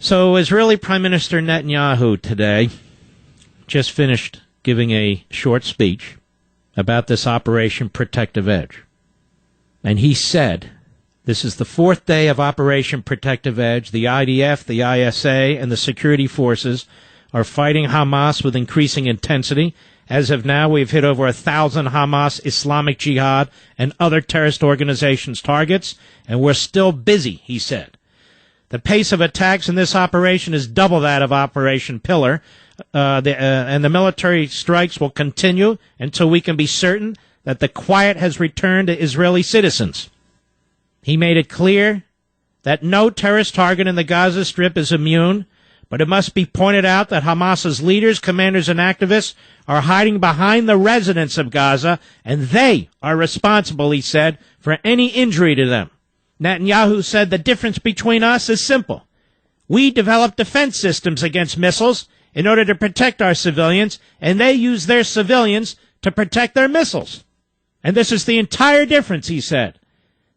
So Israeli Prime Minister Netanyahu today just finished giving a short speech about this Operation Protective Edge. And he said, this is the fourth day of Operation Protective Edge. The IDF, the ISA, and the security forces are fighting Hamas with increasing intensity. As of now, we've hit over 1,000 Hamas, Islamic Jihad, and other terrorist organizations' targets, and we're still busy, he said. The pace of attacks in this operation is double that of Operation Pillar, and the military strikes will continue until we can be certain that the quiet has returned to Israeli citizens. He made it clear that no terrorist target in the Gaza Strip is immune, but it must be pointed out that Hamas's leaders, commanders, and activists are hiding behind the residents of Gaza, and they are responsible, he said, for any injury to them. Netanyahu said the difference between us is simple. We develop defense systems against missiles in order to protect our civilians, and they use their civilians to protect their missiles. And this is the entire difference, he said.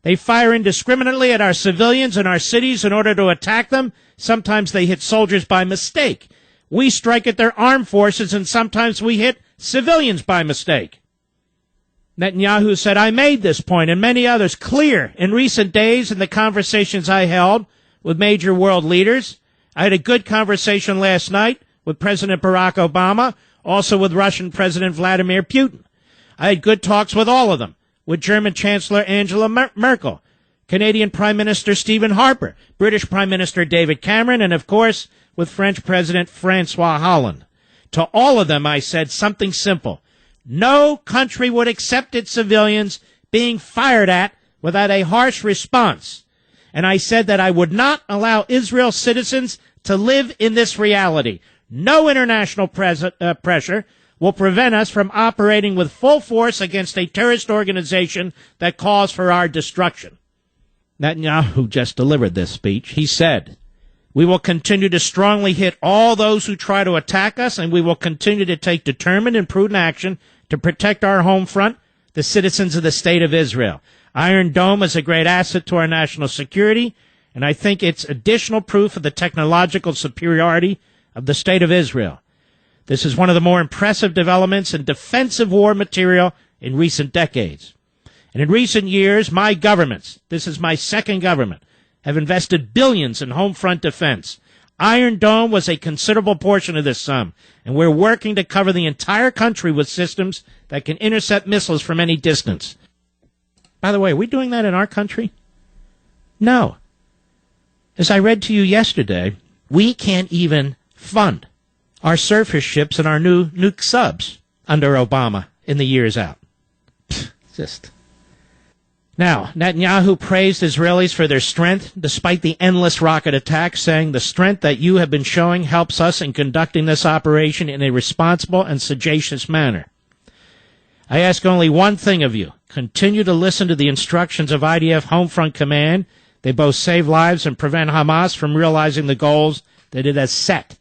They fire indiscriminately at our civilians and our cities in order to attack them. Sometimes they hit soldiers by mistake. We strike at their armed forces, and sometimes we hit civilians by mistake. Netanyahu said, I made this point and many others clear in recent days in the conversations I held with major world leaders. I had a good conversation last night with President Barack Obama, also with Russian President Vladimir Putin. I had good talks with all of them, with German Chancellor Angela Merkel, Canadian Prime Minister Stephen Harper, British Prime Minister David Cameron, and of course with French President Francois Hollande. To all of them I said something simple. No country would accept its civilians being fired at without a harsh response. And I said that I would not allow Israel's citizens to live in this reality. No international pressure will prevent us from operating with full force against a terrorist organization that calls for our destruction. Netanyahu just delivered this speech. He said, we will continue to strongly hit all those who try to attack us, and we will continue to take determined and prudent action to protect our home front, the citizens of the State of Israel. Iron Dome is a great asset to our national security, and I think it's additional proof of the technological superiority of the State of Israel. This is one of the more impressive developments in defensive war material in recent decades. And in recent years, my governments, this is my second government, have invested billions in home front defense. Iron Dome was a considerable portion of this sum, and we're working to cover the entire country with systems that can intercept missiles from any distance. By the way, are we doing that in our country? No. As I read to you yesterday, we can't even fund our surface ships and our new nuke subs under Obama in the years out. Now, Netanyahu praised Israelis for their strength despite the endless rocket attacks, saying the strength that you have been showing helps us in conducting this operation in a responsible and sagacious manner. I ask only one thing of you. Continue to listen to the instructions of IDF Homefront Command. They both save lives and prevent Hamas from realizing the goals that it has set.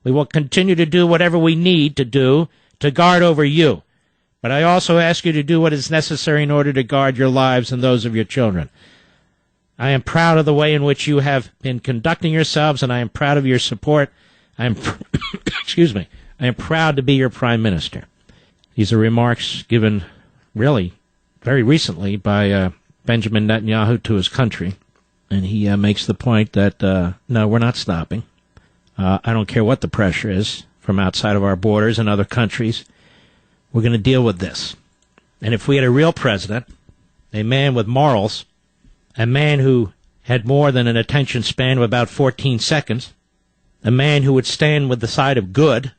We will continue to do whatever we need to do to guard over you. But I also ask you to do what is necessary in order to guard your lives and those of your children. I am proud of the way in which you have been conducting yourselves, and I am proud of your support. I am proud to be your Prime Minister. These are remarks given really very recently by Benjamin Netanyahu to his country. And he makes the point that, no, we're not stopping. I don't care what the pressure is from outside of our borders and other countries. We're going to deal with this. And if we had a real president, a man with morals, a man who had more than an attention span of about 14 seconds, a man who would stand with the side of good,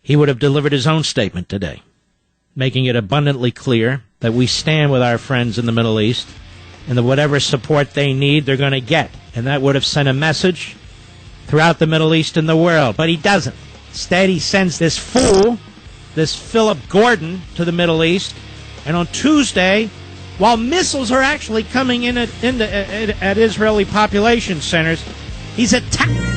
he would have delivered his own statement today, making it abundantly clear that we stand with our friends in the Middle East and that whatever support they need, they're going to get. And that would have sent a message throughout the Middle East and the world. But he doesn't. Instead, he sends this fool, this Philip Gordon, to the Middle East. And on Tuesday, while missiles are actually coming in at Israeli population centers, he's attacking